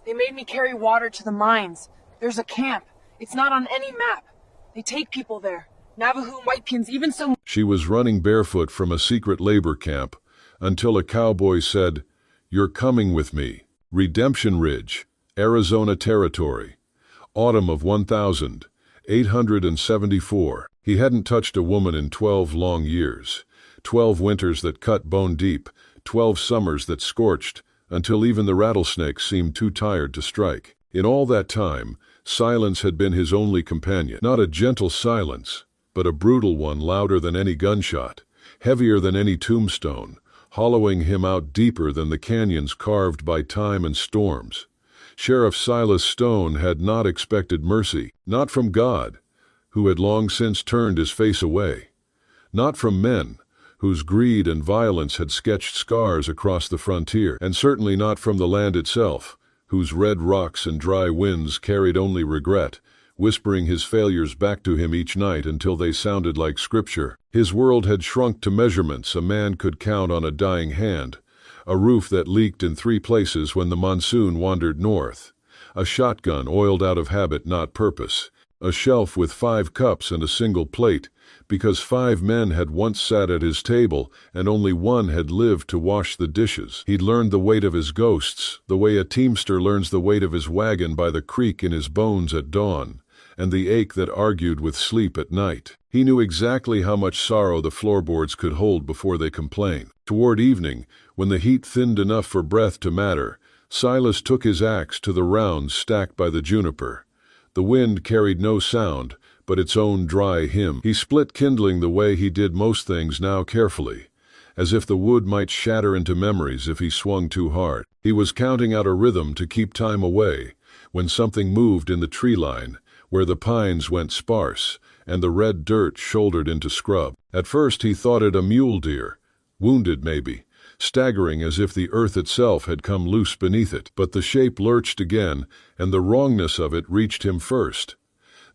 They made me carry water to the mines. There's a camp. It's not on any map. They take people there. Navajo and Whitepians, even so. She was running barefoot from a secret labor camp until a cowboy said, "You're coming with me." Redemption Ridge, Arizona Territory. Autumn of 1874. He hadn't touched a woman in 12 long years. 12 winters that cut bone deep. 12 summers that scorched, until even the rattlesnakes seemed too tired to strike. In all that time, silence had been his only companion. Not a gentle silence, but a brutal one, louder than any gunshot, heavier than any tombstone, hollowing him out deeper than the canyons carved by time and storms. Sheriff Silas Stone had not expected mercy, not from God, who had long since turned his face away, not from men, whose greed and violence had sketched scars across the frontier, and certainly not from the land itself, whose red rocks and dry winds carried only regret, whispering his failures back to him each night until they sounded like scripture. His world had shrunk to measurements a man could count on a dying hand, a roof that leaked in 3 places when the monsoon wandered north, a shotgun oiled out of habit, not purpose, a shelf with 5 cups and a single plate, because 5 men had once sat at his table and only one had lived to wash the dishes. He'd learned the weight of his ghosts, the way a teamster learns the weight of his wagon by the creak in his bones at dawn, and the ache that argued with sleep at night. He knew exactly how much sorrow the floorboards could hold before they complained. Toward evening, when the heat thinned enough for breath to matter, Silas took his axe to the rounds stacked by the juniper. The wind carried no sound, but its own dry hymn. He split kindling the way he did most things now, carefully, as if the wood might shatter into memories if he swung too hard. He was counting out a rhythm to keep time away, when something moved in the tree line, where the pines went sparse, and the red dirt shouldered into scrub. At first he thought it a mule deer, wounded maybe, staggering as if the earth itself had come loose beneath it. But the shape lurched again, and the wrongness of it reached him first.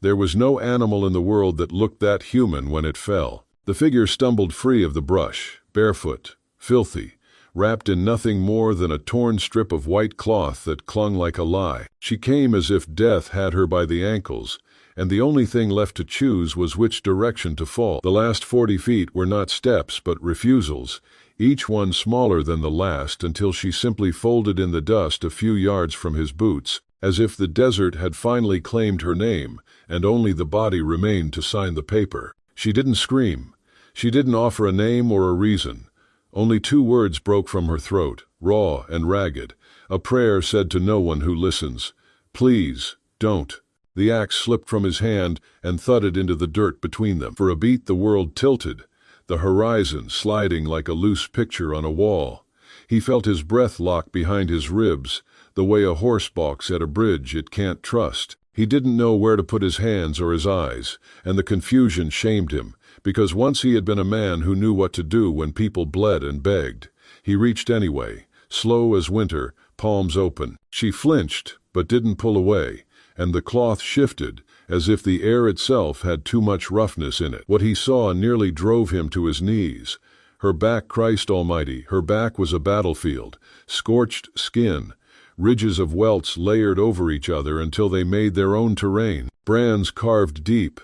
There was no animal in the world that looked that human when it fell. The figure stumbled free of the brush, barefoot, filthy, wrapped in nothing more than a torn strip of white cloth that clung like a lie. She came as if death had her by the ankles, and the only thing left to choose was which direction to fall. The last 40 feet were not steps but refusals, each one smaller than the last, until she simply folded in the dust a few yards from his boots, as if the desert had finally claimed her name, and only the body remained to sign the paper. She didn't scream. She didn't offer a name or a reason. Only 2 words broke from her throat, raw and ragged, a prayer said to no one who listens. "Please, don't." The axe slipped from his hand and thudded into the dirt between them. For a beat the world tilted, the horizon sliding like a loose picture on a wall. He felt his breath lock behind his ribs, the way a horse balks at a bridge it can't trust. He didn't know where to put his hands or his eyes, and the confusion shamed him, because once he had been a man who knew what to do when people bled and begged. He reached anyway, slow as winter, palms open. She flinched, but didn't pull away, and the cloth shifted, as if the air itself had too much roughness in it. What he saw nearly drove him to his knees. Her back, Christ Almighty, her back was a battlefield, scorched skin, ridges of welts layered over each other until they made their own terrain, brands carved deep,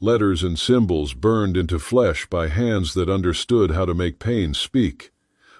letters and symbols burned into flesh by hands that understood how to make pain speak.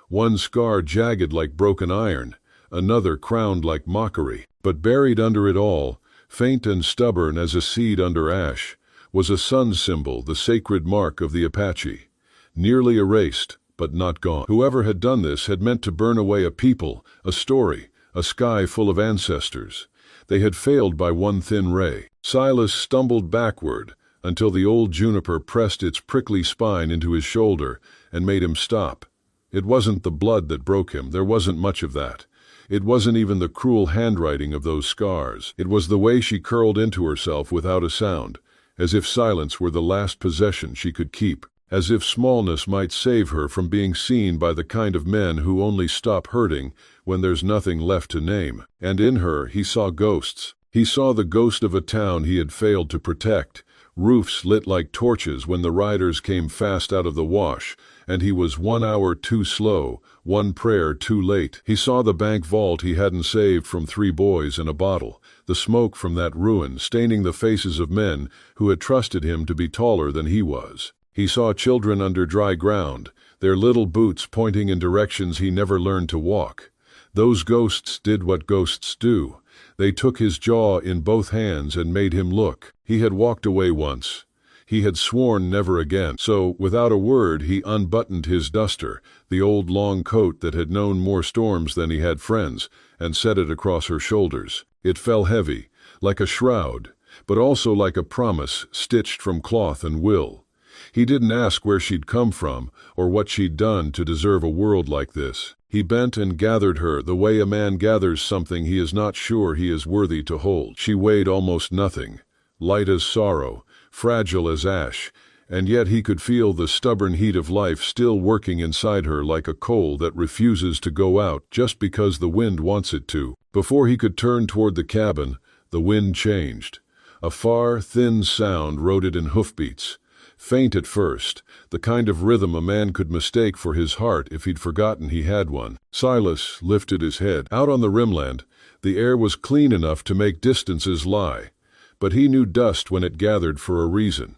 One scar jagged like broken iron, another crowned like mockery. But buried under it all, faint and stubborn as a seed under ash, was a sun symbol, the sacred mark of the Apache, nearly erased, but not gone. Whoever had done this had meant to burn away a people, a story, a sky full of ancestors. They had failed by one thin ray. Silas stumbled backward until the old juniper pressed its prickly spine into his shoulder and made him stop. It wasn't the blood that broke him, there wasn't much of that. It wasn't even the cruel handwriting of those scars. It was the way she curled into herself without a sound, as if silence were the last possession she could keep, as if smallness might save her from being seen by the kind of men who only stop hurting when there's nothing left to name. And in her he saw ghosts. He saw the ghost of a town he had failed to protect, roofs lit like torches when the riders came fast out of the wash, and he was 1 hour too slow, one prayer too late. He saw the bank vault he hadn't saved from 3 boys and a bottle, the smoke from that ruin staining the faces of men who had trusted him to be taller than he was. He saw children under dry ground, their little boots pointing in directions he never learned to walk. Those ghosts did what ghosts do. They took his jaw in both hands and made him look. He had walked away once. He had sworn never again. So, without a word, he unbuttoned his duster, the old long coat that had known more storms than he had friends, and set it across her shoulders. It fell heavy, like a shroud, but also like a promise stitched from cloth and will. He didn't ask where she'd come from or what she'd done to deserve a world like this. He bent and gathered her the way a man gathers something he is not sure he is worthy to hold. She weighed almost nothing, light as sorrow, fragile as ash, and yet he could feel the stubborn heat of life still working inside her like a coal that refuses to go out just because the wind wants it to. Before he could turn toward the cabin, the wind changed. A far, thin sound rode it in hoofbeats. Faint at first, the kind of rhythm a man could mistake for his heart if he'd forgotten he had one. Silas lifted his head. Out on the rimland, the air was clean enough to make distances lie, but he knew dust when it gathered for a reason.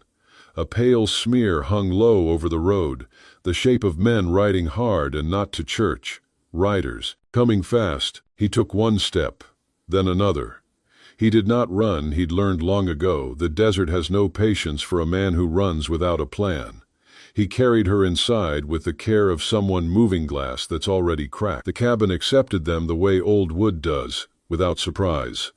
A pale smear hung low over the road, the shape of men riding hard and not to church. Riders, coming fast. He took one step, then another. He did not run. He'd learned long ago the desert has no patience for a man who runs without a plan. He carried her inside with the care of someone moving glass that's already cracked. The cabin accepted them the way old wood does, without surprise.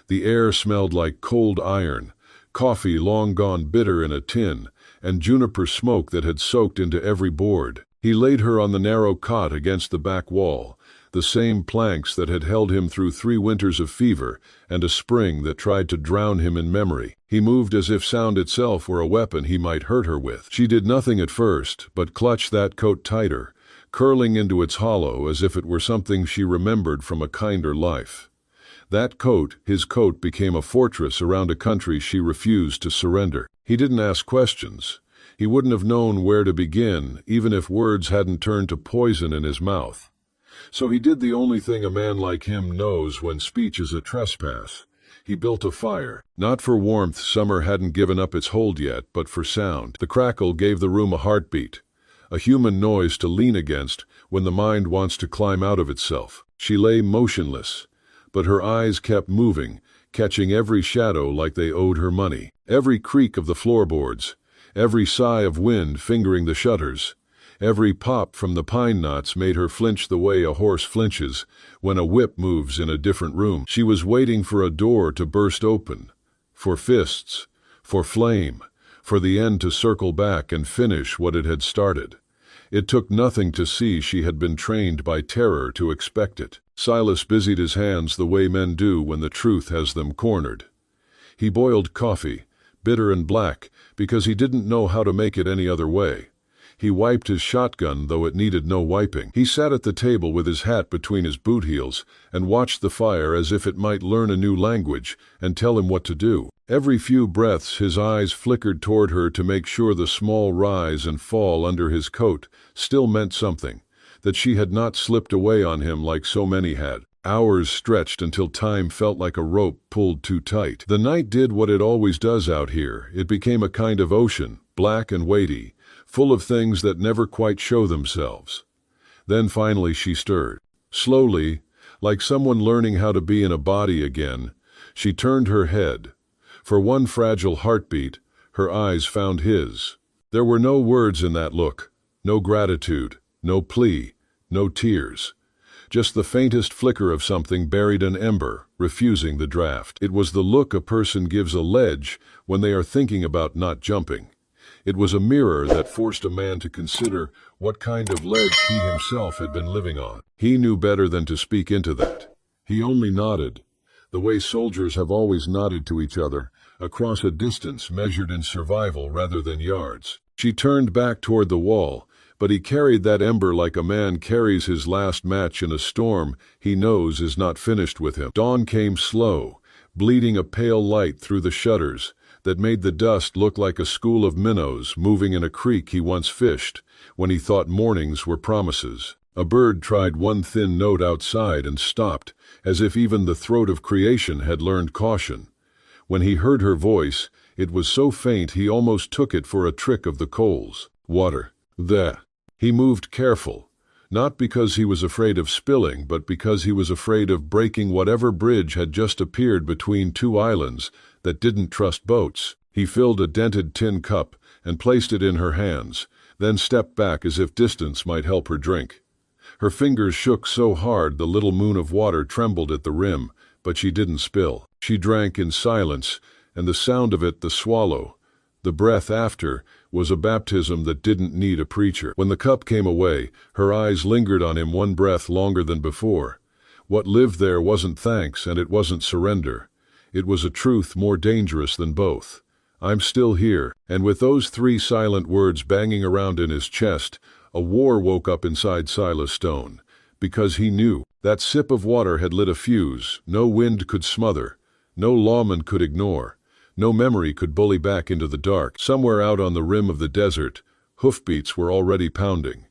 The air smelled like cold iron, coffee long gone bitter in a tin, and juniper smoke that had soaked into every board. He laid her on the narrow cot against the back wall, the same planks that had held him through 3 winters of fever and a spring that tried to drown him in memory. He moved as if sound itself were a weapon he might hurt her with. She did nothing at first but clutch that coat tighter, curling into its hollow as if it were something she remembered from a kinder life. That coat, his coat, became a fortress around a country she refused to surrender. He didn't ask questions. He wouldn't have known where to begin, even if words hadn't turned to poison in his mouth. So he did the only thing a man like him knows when speech is a trespass. He built a fire. Not for warmth, summer hadn't given up its hold yet, but for sound. The crackle gave the room a heartbeat, a human noise to lean against when the mind wants to climb out of itself. She lay motionless, but her eyes kept moving, catching every shadow like they owed her money. Every creak of the floorboards, every sigh of wind fingering the shutters, every pop from the pine knots made her flinch the way a horse flinches when a whip moves in a different room. She was waiting for a door to burst open, for fists, for flame, for the end to circle back and finish what it had started. It took nothing to see she had been trained by terror to expect it. Silas busied his hands the way men do when the truth has them cornered. He boiled coffee, bitter and black, because he didn't know how to make it any other way. He wiped his shotgun, though it needed no wiping. He sat at the table with his hat between his boot heels and watched the fire as if it might learn a new language and tell him what to do. Every few breaths his eyes flickered toward her to make sure the small rise and fall under his coat still meant something, that she had not slipped away on him like so many had. Hours stretched until time felt like a rope pulled too tight. The night did what it always does out here. It became a kind of ocean, black and weighty, full of things that never quite show themselves. Then finally she stirred. Slowly, like someone learning how to be in a body again, she turned her head. For one fragile heartbeat, her eyes found his. There were no words in that look, no gratitude, no plea, no tears. Just the faintest flicker of something buried an ember, refusing the draft. It was the look a person gives a ledge when they are thinking about not jumping. It was a mirror that forced a man to consider what kind of ledge he himself had been living on. He knew better than to speak into that. He only nodded, the way soldiers have always nodded to each other, across a distance measured in survival rather than yards. She turned back toward the wall, but he carried that ember like a man carries his last match in a storm he knows is not finished with him. Dawn came slow, bleeding a pale light through the shutters, that made the dust look like a school of minnows moving in a creek he once fished when he thought mornings were promises. A bird tried one thin note outside and stopped, as if even the throat of creation had learned caution. When he heard her voice, it was so faint he almost took it for a trick of the coals. Water. There. He moved careful, not because he was afraid of spilling, but because he was afraid of breaking whatever bridge had just appeared between two islands that didn't trust boats. He filled a dented tin cup and placed it in her hands, then stepped back as if distance might help her drink. Her fingers shook so hard the little moon of water trembled at the rim, but she didn't spill. She drank in silence, and the sound of it, the swallow, the breath after, was a baptism that didn't need a preacher. When the cup came away, her eyes lingered on him one breath longer than before. What lived there wasn't thanks, and it wasn't surrender. It was a truth more dangerous than both. I'm still here. And with those three silent words banging around in his chest, a war woke up inside Silas Stone. Because he knew that sip of water had lit a fuse no wind could smother, no lawman could ignore, no memory could bully back into the dark. Somewhere out on the rim of the desert, hoofbeats were already pounding.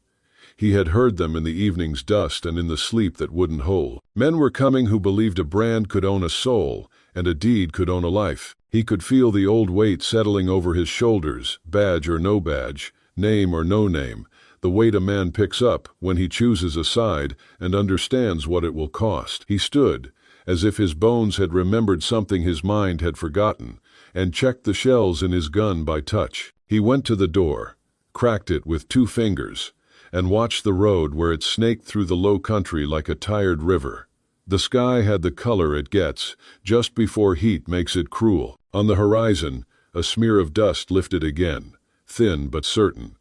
He had heard them in the evening's dust and in the sleep that wouldn't hold. Men were coming who believed a brand could own a soul, and a deed could own a life. He could feel the old weight settling over his shoulders, badge or no badge, name or no name, the weight a man picks up when he chooses a side and understands what it will cost. He stood, as if his bones had remembered something his mind had forgotten, and checked the shells in his gun by touch. He went to the door, cracked it with 2 fingers, and watched the road where it snaked through the low country like a tired river. The sky had the color it gets, just before heat makes it cruel. On the horizon, a smear of dust lifted again, thin but certain.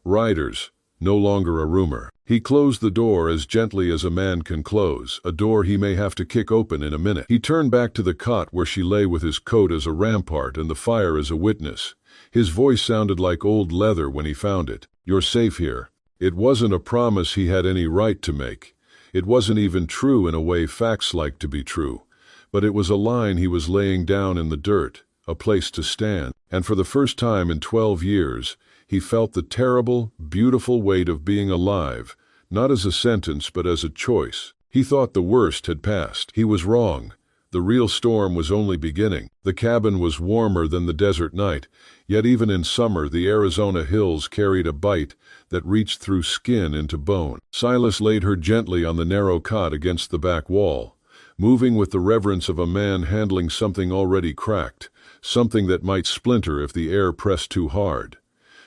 Riders, no longer a rumor. He closed the door as gently as a man can close, a door he may have to kick open in a minute. He turned back to the cot where she lay with his coat as a rampart and the fire as a witness. His voice sounded like old leather when he found it. You're safe here. It wasn't a promise he had any right to make. It wasn't even true in a way facts like to be true. But it was a line he was laying down in the dirt, a place to stand. And for the first time in 12 years, he felt the terrible, beautiful weight of being alive, not as a sentence but as a choice. He thought the worst had passed. He was wrong. The real storm was only beginning. The cabin was warmer than the desert night, yet even in summer the Arizona hills carried a bite that reached through skin into bone. Silas laid her gently on the narrow cot against the back wall, moving with the reverence of a man handling something already cracked, something that might splinter if the air pressed too hard.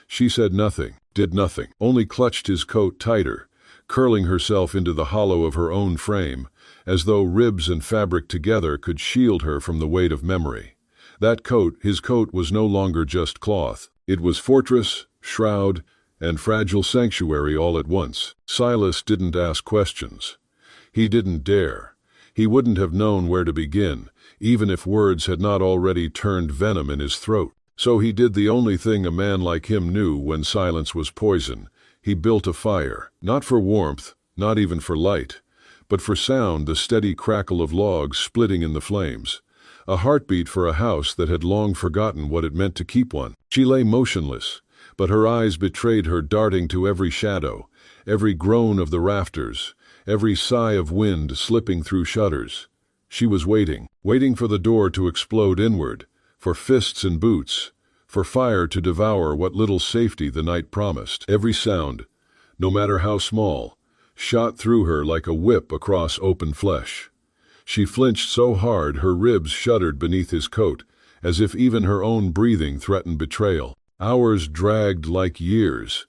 She said nothing, did nothing, only clutched his coat tighter, curling herself into the hollow of her own frame, as though ribs and fabric together could shield her from the weight of memory. That coat, his coat, was no longer just cloth. It was fortress, shroud, and fragile sanctuary all at once. Silas didn't ask questions. He didn't dare. He wouldn't have known where to begin, even if words had not already turned venom in his throat. So he did the only thing a man like him knew when silence was poison. He built a fire, not for warmth, not even for light, but for sound, the steady crackle of logs splitting in the flames. A heartbeat for a house that had long forgotten what it meant to keep one. She lay motionless, but her eyes betrayed her, darting to every shadow, every groan of the rafters, every sigh of wind slipping through shutters. She was waiting for the door to explode inward, for fists and boots, for fire to devour what little safety the night promised. Every sound, no matter how small, shot through her like a whip across open flesh. She flinched so hard her ribs shuddered beneath his coat, as if even her own breathing threatened betrayal. Hours dragged like years.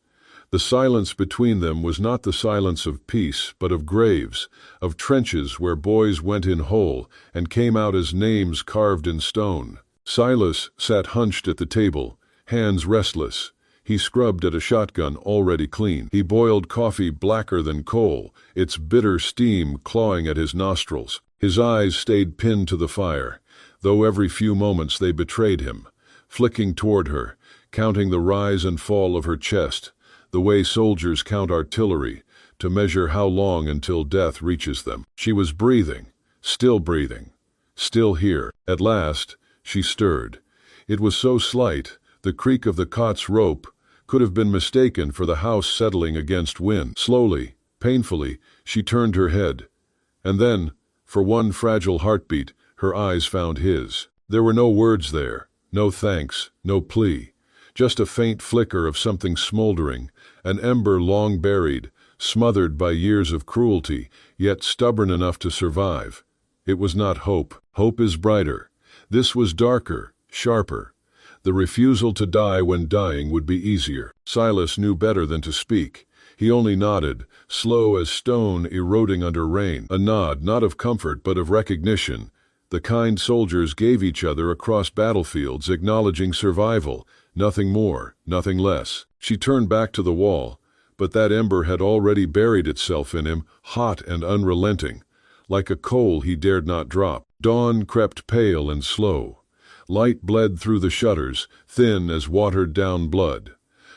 The silence between them was not the silence of peace, but of graves, of trenches where boys went in whole and came out as names carved in stone. Silas sat hunched at the table, hands restless. He scrubbed at a shotgun already clean. He boiled coffee blacker than coal, its bitter steam clawing at his nostrils. His eyes stayed pinned to the fire, though every few moments they betrayed him, flicking toward her, counting the rise and fall of her chest, the way soldiers count artillery, to measure how long until death reaches them. She was breathing, still here. At last, she stirred. It was so slight, the creak of the cot's rope could have been mistaken for the house settling against wind. Slowly, painfully, she turned her head. And then, for one fragile heartbeat, her eyes found his. There were no words there, no thanks, no plea. Just a faint flicker of something smoldering, an ember long buried, smothered by years of cruelty, yet stubborn enough to survive. It was not hope. Hope is brighter. This was darker, sharper. The refusal to die when dying would be easier. Silas knew better than to speak. He only nodded, slow as stone eroding under rain. A nod not of comfort but of recognition. The kind soldiers gave each other across battlefields, acknowledging survival. Nothing more, nothing less. She turned back to the wall, but that ember had already buried itself in him, hot and unrelenting. Like a coal he dared not drop. Dawn crept pale and slow. Light bled through the shutters, thin as watered-down blood.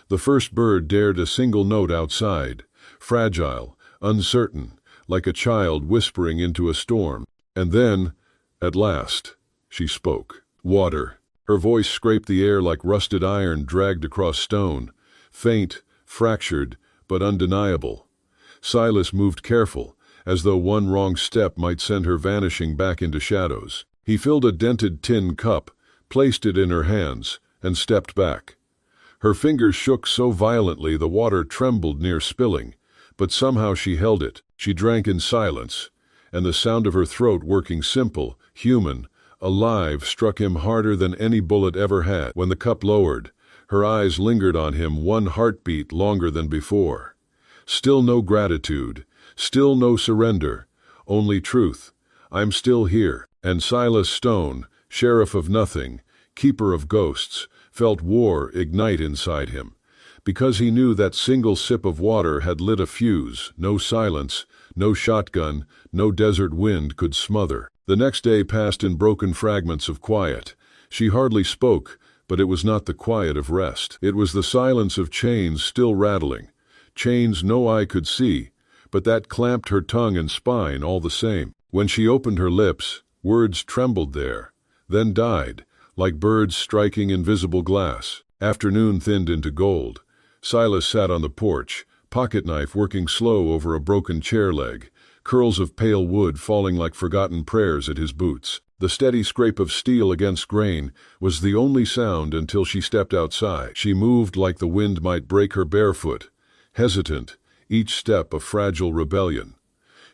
The first bird dared a single note outside, fragile, uncertain, like a child whispering into a storm. And then, at last, she spoke. Water. Her voice scraped the air like rusted iron dragged across stone, faint, fractured, but undeniable. Silas moved careful, as though one wrong step might send her vanishing back into shadows. He filled a dented tin cup, placed it in her hands, and stepped back. Her fingers shook so violently the water trembled near spilling, but somehow she held it. She drank in silence, and the sound of her throat working simple, human, alive struck him harder than any bullet ever had. When the cup lowered, her eyes lingered on him one heartbeat longer than before. Still no gratitude, still no surrender, only truth. I'm still here. And Silas Stone, sheriff of nothing, keeper of ghosts, felt war ignite inside him. Because he knew that single sip of water had lit a fuse no silence, no shotgun, no desert wind could smother. The next day passed in broken fragments of quiet. She hardly spoke, but it was not the quiet of rest. It was the silence of chains still rattling. Chains no eye could see, but that clamped her tongue and spine all the same. When she opened her lips, words trembled there, then died, like birds striking invisible glass. Afternoon thinned into gold. Silas sat on the porch, pocketknife working slow over a broken chair leg, curls of pale wood falling like forgotten prayers at his boots. The steady scrape of steel against grain was the only sound until she stepped outside. She moved like the wind might break her barefoot, hesitant, each step a fragile rebellion.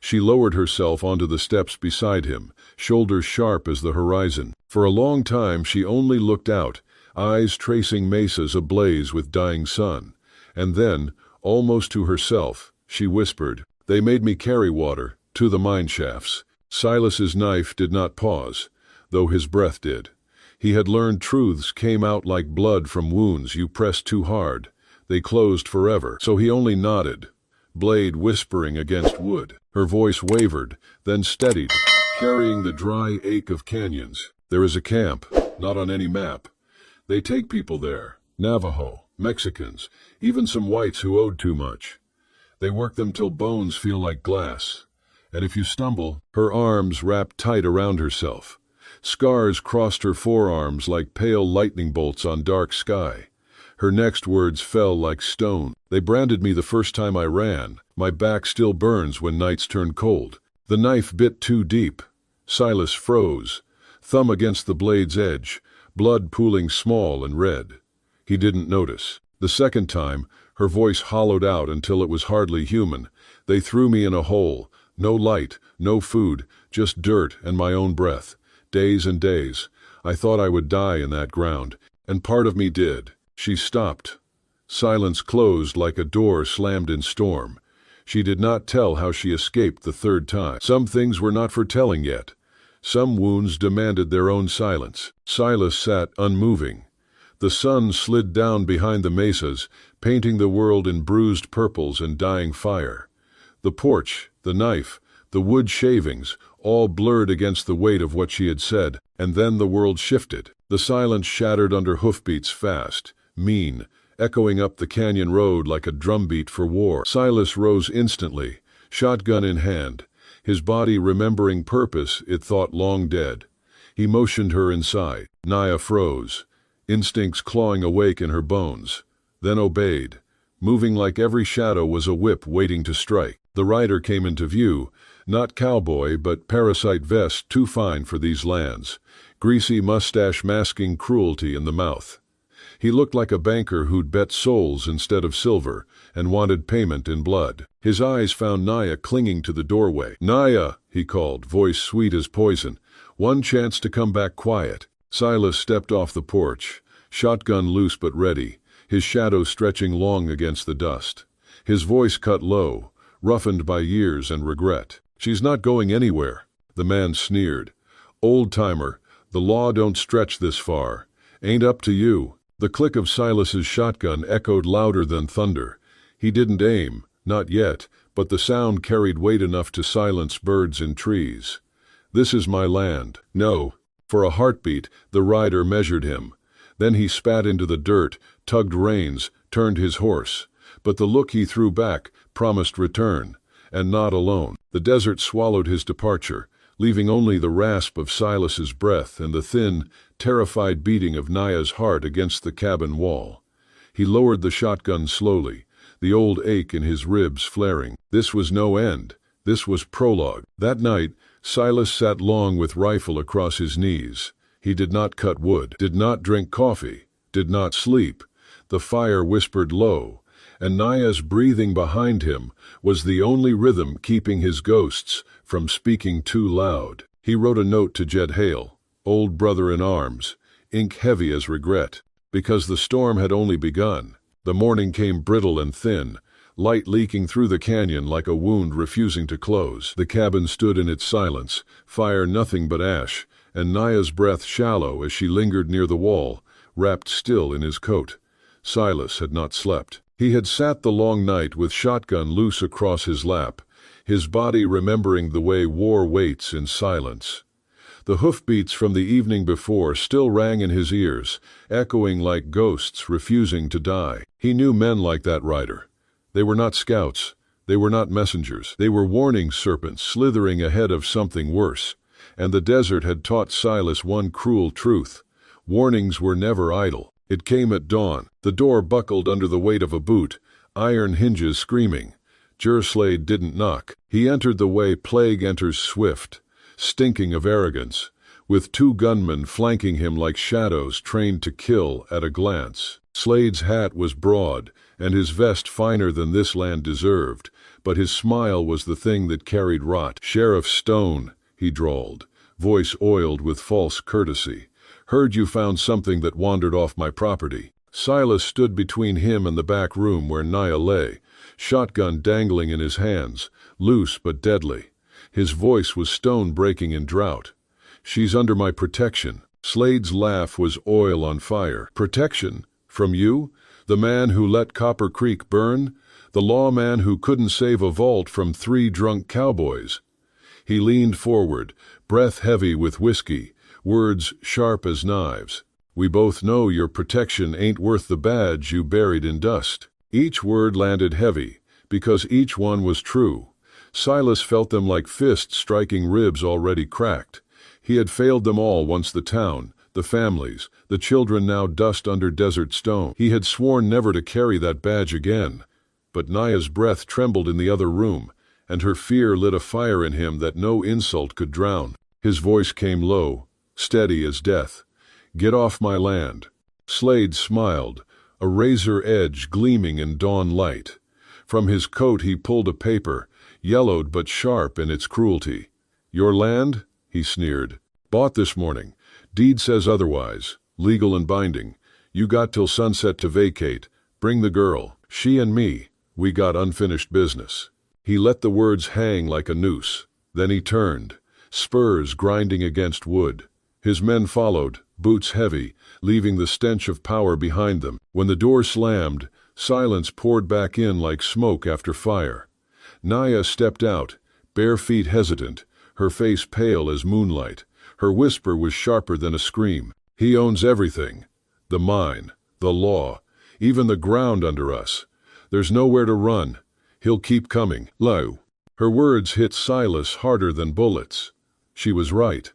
She lowered herself onto the steps beside him, shoulders sharp as the horizon. For a long time she only looked out, eyes tracing mesas ablaze with dying sun. And then, almost to herself, she whispered, "They made me carry water, to the mine shafts." Silas's knife did not pause, though his breath did. He had learned truths came out like blood from wounds you pressed too hard. They closed forever. So he only nodded, blade whispering against wood. Her voice wavered, then steadied, carrying the dry ache of canyons. There is a camp, not on any map. They take people there, Navajo, Mexicans, even some whites who owed too much. They work them till bones feel like glass. And if you stumble, her arms wrapped tight around herself. Scars crossed her forearms like pale lightning bolts on dark sky. Her next words fell like stone. They branded me the first time I ran. My back still burns when nights turn cold. The knife bit too deep. Silas froze, thumb against the blade's edge, blood pooling small and red. He didn't notice. The second time, her voice hollowed out until it was hardly human. They threw me in a hole. No light, no food, just dirt and my own breath. Days and days. I thought I would die in that ground, and part of me did. She stopped. Silence closed like a door slammed in storm. She did not tell how she escaped the third time. Some things were not for telling yet. Some wounds demanded their own silence. Silas sat unmoving. The sun slid down behind the mesas, painting the world in bruised purples and dying fire. The porch, the knife, the wood shavings, all blurred against the weight of what she had said, and then the world shifted. The silence shattered under hoofbeats fast, mean, echoing up the canyon road like a drumbeat for war. Silas rose instantly, shotgun in hand, his body remembering purpose it thought long dead. He motioned her inside. Naya froze, instincts clawing awake in her bones, then obeyed, moving like every shadow was a whip waiting to strike. The rider came into view, not cowboy but parasite vest too fine for these lands, greasy mustache masking cruelty in the mouth. He looked like a banker who'd bet souls instead of silver and wanted payment in blood. His eyes found Naya clinging to the doorway. "Naya," he called, voice sweet as poison. "One chance to come back quiet." Silas stepped off the porch, shotgun loose but ready, his shadow stretching long against the dust. His voice cut low, roughened by years and regret. "She's not going anywhere," the man sneered. "Old-timer, the law don't stretch this far. Ain't up to you." The click of Silas's shotgun echoed louder than thunder. He didn't aim, not yet, but the sound carried weight enough to silence birds in trees. "This is my land." "No." For a heartbeat, the rider measured him. Then he spat into the dirt, tugged reins, turned his horse. But the look he threw back promised return, and not alone. The desert swallowed his departure, leaving only the rasp of Silas's breath and the thin, terrified beating of Naya's heart against the cabin wall. He lowered the shotgun slowly, the old ache in his ribs flaring. This was no end. This was prologue. That night, Silas sat long with rifle across his knees. He did not cut wood, did not drink coffee, did not sleep. The fire whispered low, and Naya's breathing behind him was the only rhythm keeping his ghosts from speaking too loud. He wrote a note to Jed Hale, old brother in arms, ink heavy as regret, because the storm had only begun. The morning came brittle and thin, light leaking through the canyon like a wound refusing to close. The cabin stood in its silence, fire nothing but ash, and Naya's breath shallow as she lingered near the wall, wrapped still in his coat. Silas had not slept. He had sat the long night with shotgun loose across his lap, his body remembering the way war waits in silence. The hoofbeats from the evening before still rang in his ears, echoing like ghosts refusing to die. He knew men like that rider. They were not scouts. They were not messengers. They were warning serpents slithering ahead of something worse. And the desert had taught Silas one cruel truth. Warnings were never idle. It came at dawn. The door buckled under the weight of a boot, iron hinges screaming. Slade didn't knock. He entered the way plague enters swift, stinking of arrogance, with two gunmen flanking him like shadows trained to kill at a glance. Slade's hat was broad, and his vest finer than this land deserved, but his smile was the thing that carried rot. "Sheriff Stone," he drawled, voice oiled with false courtesy. "Heard you found something that wandered off my property." Silas stood between him and the back room where Naya lay, shotgun dangling in his hands, loose but deadly. His voice was stone-breaking in drought. "She's under my protection." Slade's laugh was oil on fire. "Protection? From you? The man who let Copper Creek burn? The lawman who couldn't save a vault from 3 drunk cowboys?" He leaned forward, breath heavy with whiskey, words sharp as knives. "We both know your protection ain't worth the badge you buried in dust." Each word landed heavy, because each one was true. Silas felt them like fists striking ribs already cracked. He had failed them all once: the town, the families, the children now dust under desert stone. He had sworn never to carry that badge again. But Naya's breath trembled in the other room, and her fear lit a fire in him that no insult could drown. His voice came low, steady as death. "Get off my land." Slade smiled, a razor edge gleaming in dawn light. From his coat he pulled a paper, yellowed but sharp in its cruelty. "Your land?" he sneered. "Bought this morning. Deed says otherwise. Legal and binding. You got till sunset to vacate. Bring the girl. She and me. We got unfinished business." He let the words hang like a noose. Then he turned, spurs grinding against wood. His men followed, boots heavy, leaving the stench of power behind them. When the door slammed, silence poured back in like smoke after fire. Naya stepped out, bare feet hesitant, her face pale as moonlight. Her whisper was sharper than a scream. "He owns everything. The mine, the law, even the ground under us. There's nowhere to run. He'll keep coming." Low. Her words hit Silas harder than bullets. She was right.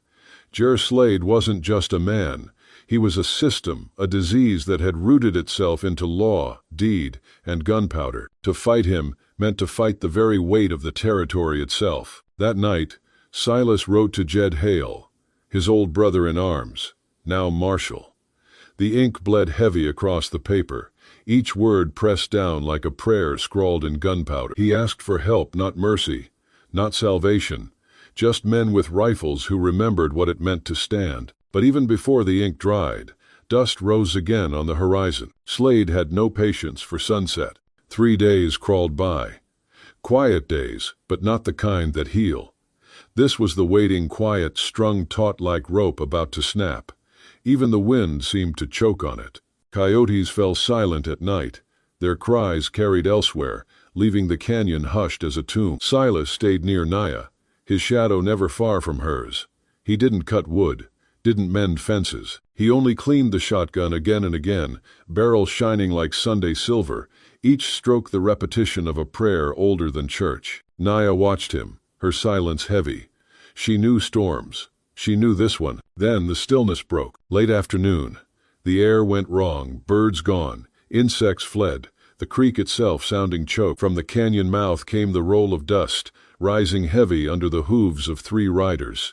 Slade wasn't just a man. He was a system, a disease that had rooted itself into law, deed, and gunpowder. To fight him meant to fight the very weight of the territory itself. That night, Silas wrote to Jed Hale, his old brother in arms, now Marshal. The ink bled heavy across the paper, each word pressed down like a prayer scrawled in gunpowder. He asked for help, not mercy, not salvation, just men with rifles who remembered what it meant to stand. But even before the ink dried, dust rose again on the horizon. Slade had no patience for sunset. 3 days crawled by. Quiet days, but not the kind that heal. This was the waiting quiet, strung taut like rope about to snap. Even the wind seemed to choke on it. Coyotes fell silent at night, their cries carried elsewhere, leaving the canyon hushed as a tomb. Silas stayed near Naya, his shadow never far from hers. He didn't cut wood, didn't mend fences. He only cleaned the shotgun again and again, barrel shining like Sunday silver, each stroke the repetition of a prayer older than church. Naya watched him, her silence heavy. She knew storms. She knew this one. Then the stillness broke. Late afternoon. The air went wrong, birds gone, insects fled, the creek itself sounding choked. From the canyon mouth came the roll of dust, rising heavy under the hooves of 3 riders.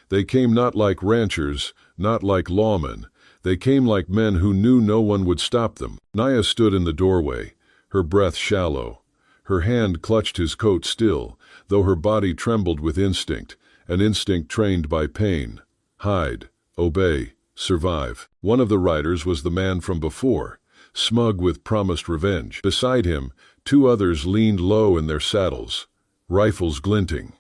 They came not like ranchers, not like lawmen. They came like men who knew no one would stop them. Naya stood in the doorway, her breath shallow. Her hand clutched his coat still, though her body trembled with instinct, an instinct trained by pain. Hide, obey, survive. One of the riders was the man from before, smug with promised revenge. Beside him, 2 others leaned low in their saddles, rifles glinting.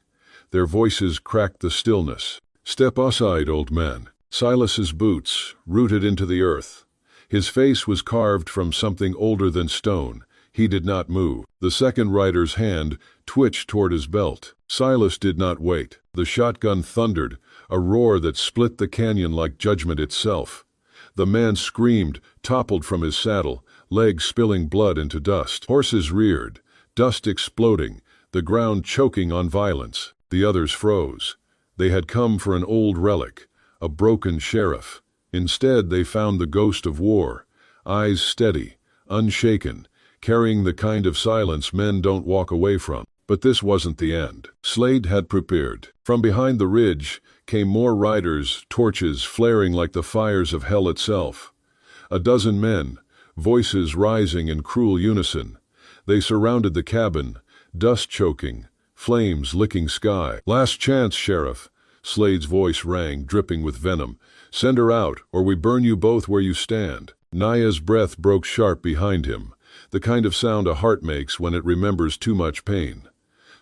Their voices cracked the stillness. "Step aside, old man." Silas's boots, rooted into the earth. His face was carved from something older than stone. He did not move. The second rider's hand twitched toward his belt. Silas did not wait. The shotgun thundered, a roar that split the canyon like judgment itself. The man screamed, toppled from his saddle, legs spilling blood into dust. Horses reared, dust exploding, the ground choking on violence. The others froze. They had come for an old relic, a broken sheriff. Instead, they found the ghost of war, eyes steady, unshaken, carrying the kind of silence men don't walk away from. But this wasn't the end. Slade had prepared. From behind the ridge came more riders, torches flaring like the fires of hell itself. A dozen men, voices rising in cruel unison. They surrounded the cabin, dust choking, flames licking sky. "Last chance, Sheriff," Slade's voice rang, dripping with venom. "Send her out, or we burn you both where you stand." Naya's breath broke sharp behind him, the kind of sound a heart makes when it remembers too much pain.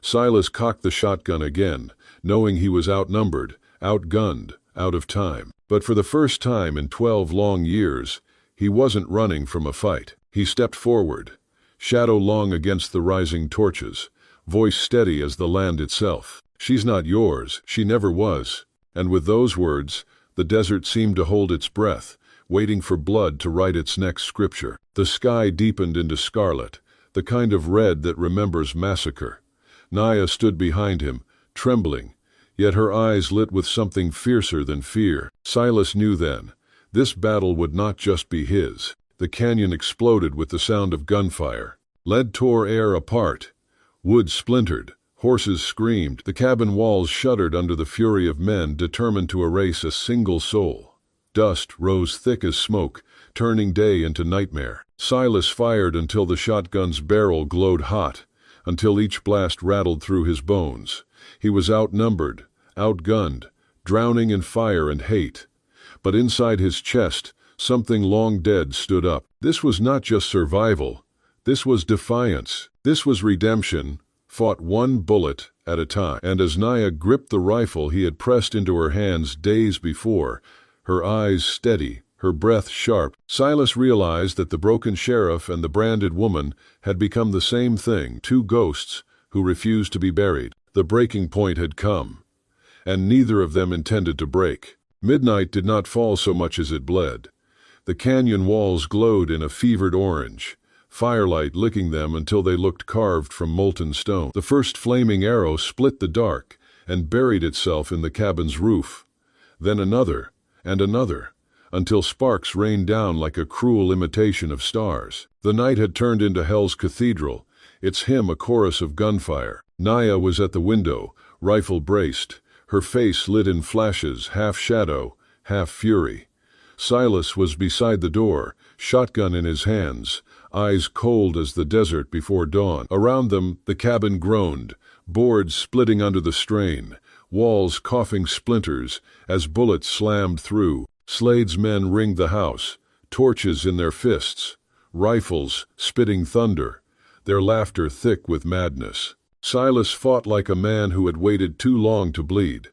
Silas cocked the shotgun again, knowing he was outnumbered, outgunned, out of time. But for the first time in 12 long years, he wasn't running from a fight. He stepped forward, shadow long against the rising torches, voice steady as the land itself. "She's not yours, she never was." And with those words, the desert seemed to hold its breath, waiting for blood to write its next scripture. The sky deepened into scarlet, the kind of red that remembers massacre. Naya stood behind him, trembling, yet her eyes lit with something fiercer than fear. Silas knew then, this battle would not just be his. The canyon exploded with the sound of gunfire. Lead tore air apart. Wood splintered. Horses screamed. The cabin walls shuddered under the fury of men determined to erase a single soul. Dust rose thick as smoke, turning day into nightmare. Silas fired until the shotgun's barrel glowed hot, until each blast rattled through his bones. He was outnumbered, outgunned, drowning in fire and hate. But inside his chest, something long dead stood up. This was not just survival. This was defiance. This was redemption, fought one bullet at a time. And as Naya gripped the rifle he had pressed into her hands days before, her eyes steady, her breath sharp, Silas realized that the broken sheriff and the branded woman had become the same thing, 2 ghosts who refused to be buried. The breaking point had come, and neither of them intended to break. Midnight did not fall so much as it bled. The canyon walls glowed in a fevered orange, firelight licking them until they looked carved from molten stone. The first flaming arrow split the dark and buried itself in the cabin's roof. Then another, and another, until sparks rained down like a cruel imitation of stars. The night had turned into Hell's Cathedral, its hymn a chorus of gunfire. Naya was at the window, rifle braced, her face lit in flashes, half shadow, half fury. Silas was beside the door, shotgun in his hands, eyes cold as the desert before dawn. Around them, the cabin groaned, boards splitting under the strain, walls coughing splinters as bullets slammed through. Slade's men ringed the house, torches in their fists, rifles spitting thunder, their laughter thick with madness. Silas fought like a man who had waited too long to bleed.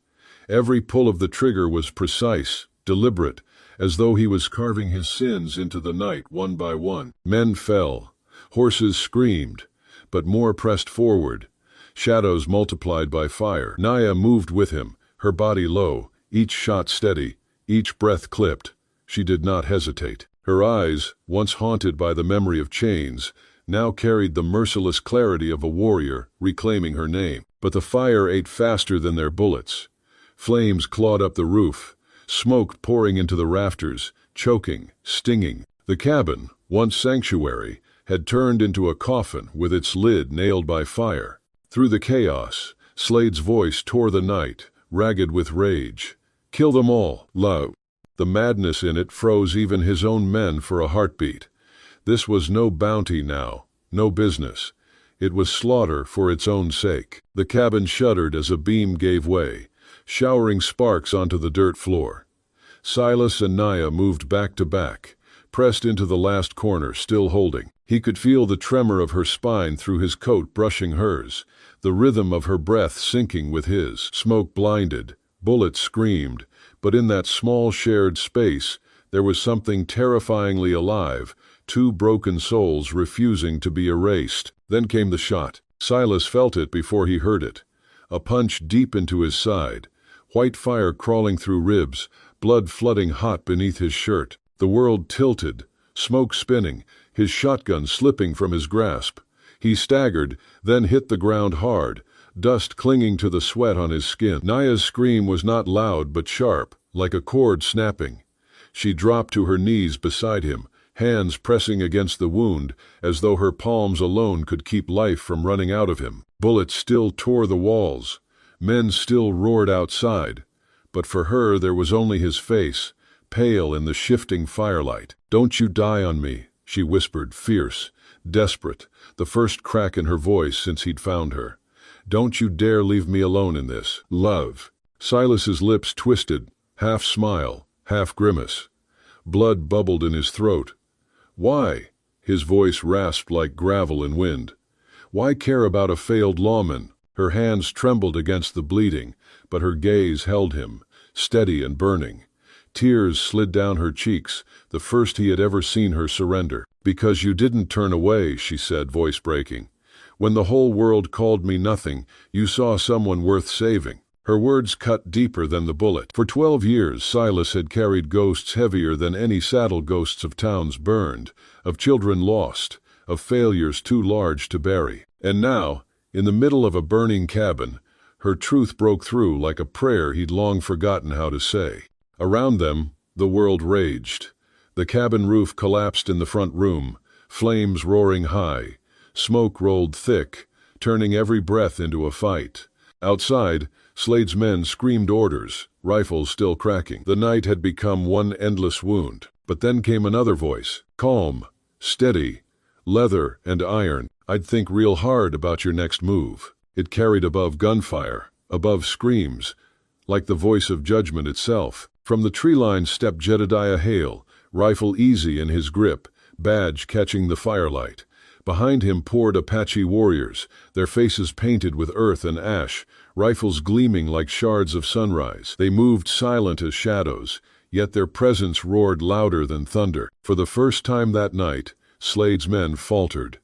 Every pull of the trigger was precise, deliberate, as though he was carving his sins into the night one by one. Men fell, horses screamed, but more pressed forward, shadows multiplied by fire. Naya moved with him, her body low, each shot steady, each breath clipped. She did not hesitate. Her eyes, once haunted by the memory of chains, now carried the merciless clarity of a warrior reclaiming her name. But the fire ate faster than their bullets. Flames clawed up the roof, smoke pouring into the rafters, choking, stinging. The cabin, once sanctuary, had turned into a coffin with its lid nailed by fire. Through the chaos, Slade's voice tore the night, ragged with rage. "Kill them all, love." The madness in it froze even his own men for a heartbeat. This was no bounty now, no business. It was slaughter for its own sake. The cabin shuddered as a beam gave way, showering sparks onto the dirt floor. Silas and Naya moved back to back, pressed into the last corner, still holding. He could feel the tremor of her spine through his coat brushing hers, the rhythm of her breath syncing with his. Smoke blinded, bullets screamed, but in that small shared space there was something terrifyingly alive, two broken souls refusing to be erased. Then came the shot. Silas felt it before he heard it. A punch deep into his side, white fire crawling through ribs, blood flooding hot beneath his shirt. The world tilted, smoke spinning, his shotgun slipping from his grasp. He staggered, then hit the ground hard, dust clinging to the sweat on his skin. Naya's scream was not loud but sharp, like a cord snapping. She dropped to her knees beside him, hands pressing against the wound, as though her palms alone could keep life from running out of him. Bullets still tore the walls. Men still roared outside. But for her there was only his face, pale in the shifting firelight. "Don't you die on me," she whispered, fierce, desperate, the first crack in her voice since he'd found her. "Don't you dare leave me alone in this, love." Silas's lips twisted, half smile, half grimace. Blood bubbled in his throat. "Why?" His voice rasped like gravel in wind. "Why care about a failed lawman?" Her hands trembled against the bleeding, but her gaze held him, steady and burning. Tears slid down her cheeks, the first he had ever seen her surrender. "Because you didn't turn away," she said, voice breaking. "When the whole world called me nothing, you saw someone worth saving." Her words cut deeper than the bullet. For 12 years Silas had carried ghosts heavier than any saddle ghosts of towns burned, of children lost, of failures too large to bury. And now, in the middle of a burning cabin, her truth broke through like a prayer he'd long forgotten how to say. Around them, the world raged. The cabin roof collapsed in the front room, flames roaring high. Smoke rolled thick, turning every breath into a fight. Outside, Slade's men screamed orders, rifles still cracking. The night had become one endless wound. But then came another voice, calm, steady, leather and iron. "I'd think real hard about your next move." It carried above gunfire, above screams, like the voice of judgment itself. From the tree line stepped Jedediah Hale, rifle easy in his grip, badge catching the firelight. Behind him poured Apache warriors, their faces painted with earth and ash, rifles gleaming like shards of sunrise. They moved silent as shadows, yet their presence roared louder than thunder. For the first time that night, Slade's men faltered.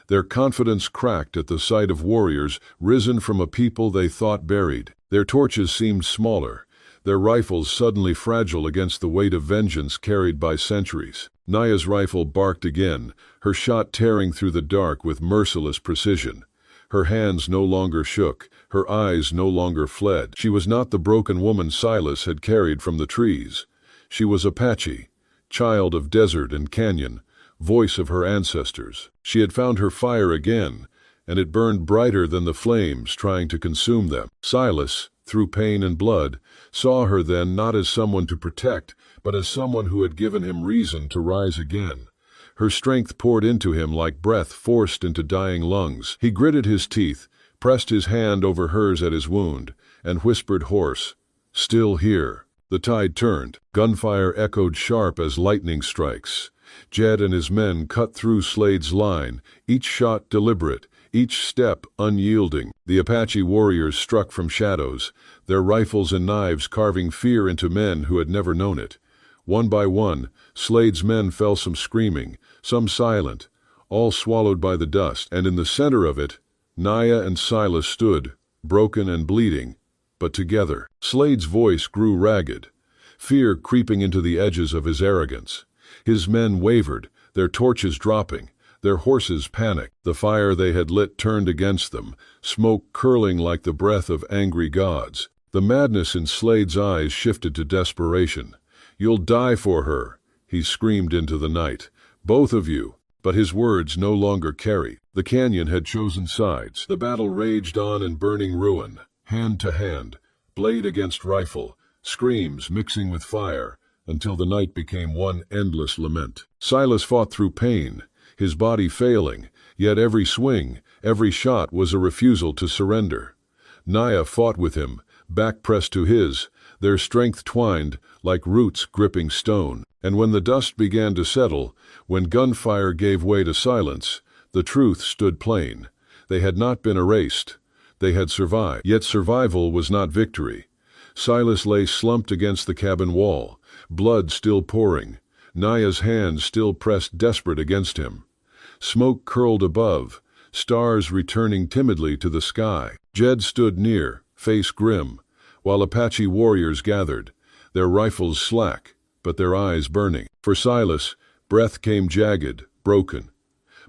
Their confidence cracked at the sight of warriors risen from a people they thought buried. Their torches seemed smaller, their rifles suddenly fragile against the weight of vengeance carried by centuries. Naya's rifle barked again, her shot tearing through the dark with merciless precision. Her hands no longer shook, her eyes no longer fled. She was not the broken woman Silas had carried from the trees. She was Apache, child of desert and canyon, voice of her ancestors. She had found her fire again, and it burned brighter than the flames trying to consume them. Silas, through pain and blood, saw her then not as someone to protect, but as someone who had given him reason to rise again. Her strength poured into him like breath forced into dying lungs. He gritted his teeth, pressed his hand over hers at his wound, and whispered hoarse, "Still here." The tide turned. Gunfire echoed sharp as lightning strikes. Jed and his men cut through Slade's line, each shot deliberate, each step unyielding. The Apache warriors struck from shadows, their rifles and knives carving fear into men who had never known it. One by one, Slade's men fell, some screaming, some silent, all swallowed by the dust, and in the center of it, Naya and Silas stood, broken and bleeding, but together. Slade's voice grew ragged, fear creeping into the edges of his arrogance. His men wavered, their torches dropping, their horses panicked. The fire they had lit turned against them, smoke curling like the breath of angry gods. The madness in Slade's eyes shifted to desperation. "You'll die for her," he screamed into the night. "Both of you." But his words no longer carried. The canyon had chosen sides. The battle raged on in burning ruin, hand to hand, blade against rifle, screams mixing with fire, until the night became one endless lament. Silas fought through pain, his body failing, yet every swing, every shot was a refusal to surrender. Naya fought with him, back pressed to his, their strength twined like roots gripping stone. And when the dust began to settle, when gunfire gave way to silence, the truth stood plain. They had not been erased. They had survived. Yet survival was not victory. Silas lay slumped against the cabin wall, blood still pouring, Naya's hands still pressed desperate against him. Smoke curled above, stars returning timidly to the sky. Jed stood near, face grim, while Apache warriors gathered, their rifles slack, but their eyes burning. For Silas, breath came jagged, broken.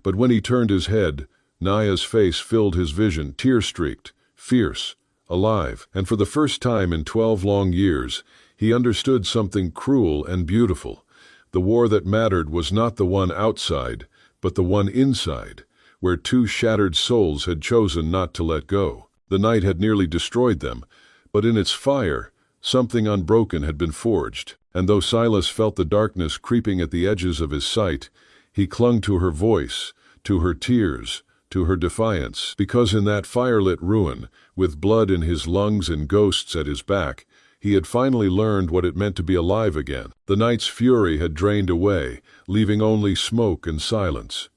But when he turned his head, Naya's face filled his vision, tear-streaked, fierce, alive. And for the first time in 12 long years, he understood something cruel and beautiful. The war that mattered was not the one outside, but the one inside, where two shattered souls had chosen not to let go. The night had nearly destroyed them, but in its fire, something unbroken had been forged. And though Silas felt the darkness creeping at the edges of his sight, he clung to her voice, to her tears, to her defiance, because in that firelit ruin, with blood in his lungs and ghosts at his back, he had finally learned what it meant to be alive again. The night's fury had drained away, leaving only smoke and silence.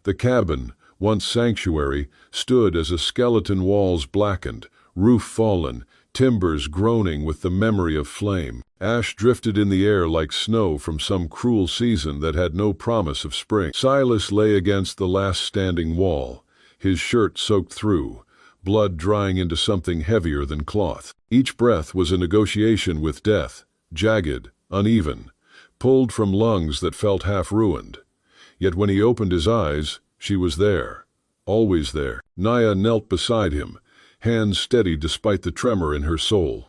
The cabin, once sanctuary, stood as a skeleton, walls blackened, roof fallen, timbers groaning with the memory of flame. Ash drifted in the air like snow from some cruel season that had no promise of spring. Silas lay against the last standing wall, his shirt soaked through, blood drying into something heavier than cloth. Each breath was a negotiation with death, jagged, uneven, pulled from lungs that felt half-ruined. Yet when he opened his eyes, she was there, always there. Naya knelt beside him, hands steady despite the tremor in her soul.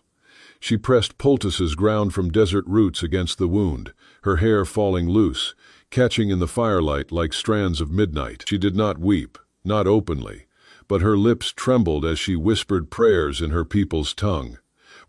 She pressed poultices ground from desert roots against the wound, her hair falling loose, catching in the firelight like strands of midnight. She did not weep, not openly, but her lips trembled as she whispered prayers in her people's tongue,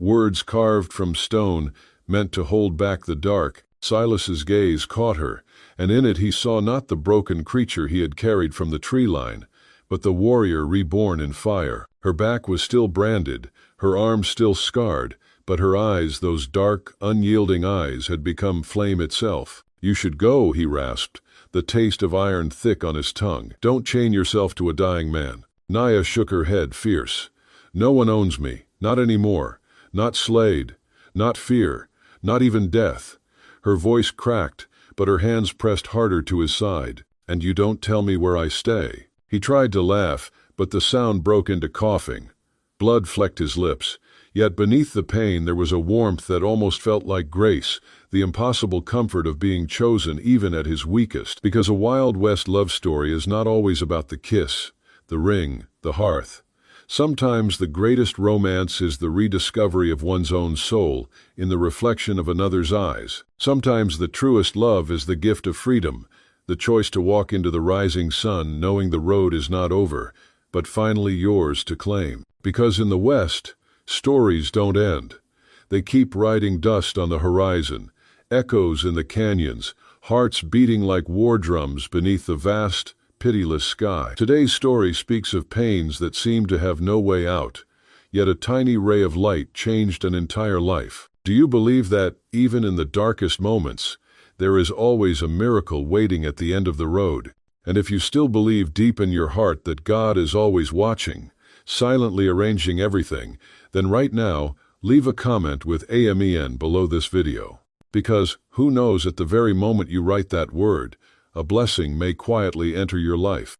words carved from stone meant to hold back the dark. Silas's gaze caught her, and in it he saw not the broken creature he had carried from the tree line, but the warrior reborn in fire. Her back was still branded, her arms still scarred, but her eyes, those dark, unyielding eyes, had become flame itself. "You should go," he rasped, the taste of iron thick on his tongue. "Don't chain yourself to a dying man." Naya shook her head, fierce. "No one owns me, not anymore. Not Slade, not fear, not even death." Her voice cracked, but her hands pressed harder to his side. "And you don't tell me where I stay." He tried to laugh, but the sound broke into coughing. Blood flecked his lips. Yet beneath the pain there was a warmth that almost felt like grace, the impossible comfort of being chosen even at his weakest. Because a Wild West love story is not always about the kiss, the ring, the hearth. Sometimes the greatest romance is the rediscovery of one's own soul in the reflection of another's eyes. Sometimes the truest love is the gift of freedom, the choice to walk into the rising sun knowing the road is not over, but finally yours to claim. Because in the West, stories don't end. They keep riding dust on the horizon, echoes in the canyons, hearts beating like war drums beneath the vast, pitiless sky. Today's story speaks of pains that seemed to have no way out, yet a tiny ray of light changed an entire life. Do you believe that, even in the darkest moments, there is always a miracle waiting at the end of the road? And if you still believe deep in your heart that God is always watching, silently arranging everything, then right now, leave a comment with AMEN below this video. Because, who knows, at the very moment you write that word, a blessing may quietly enter your life.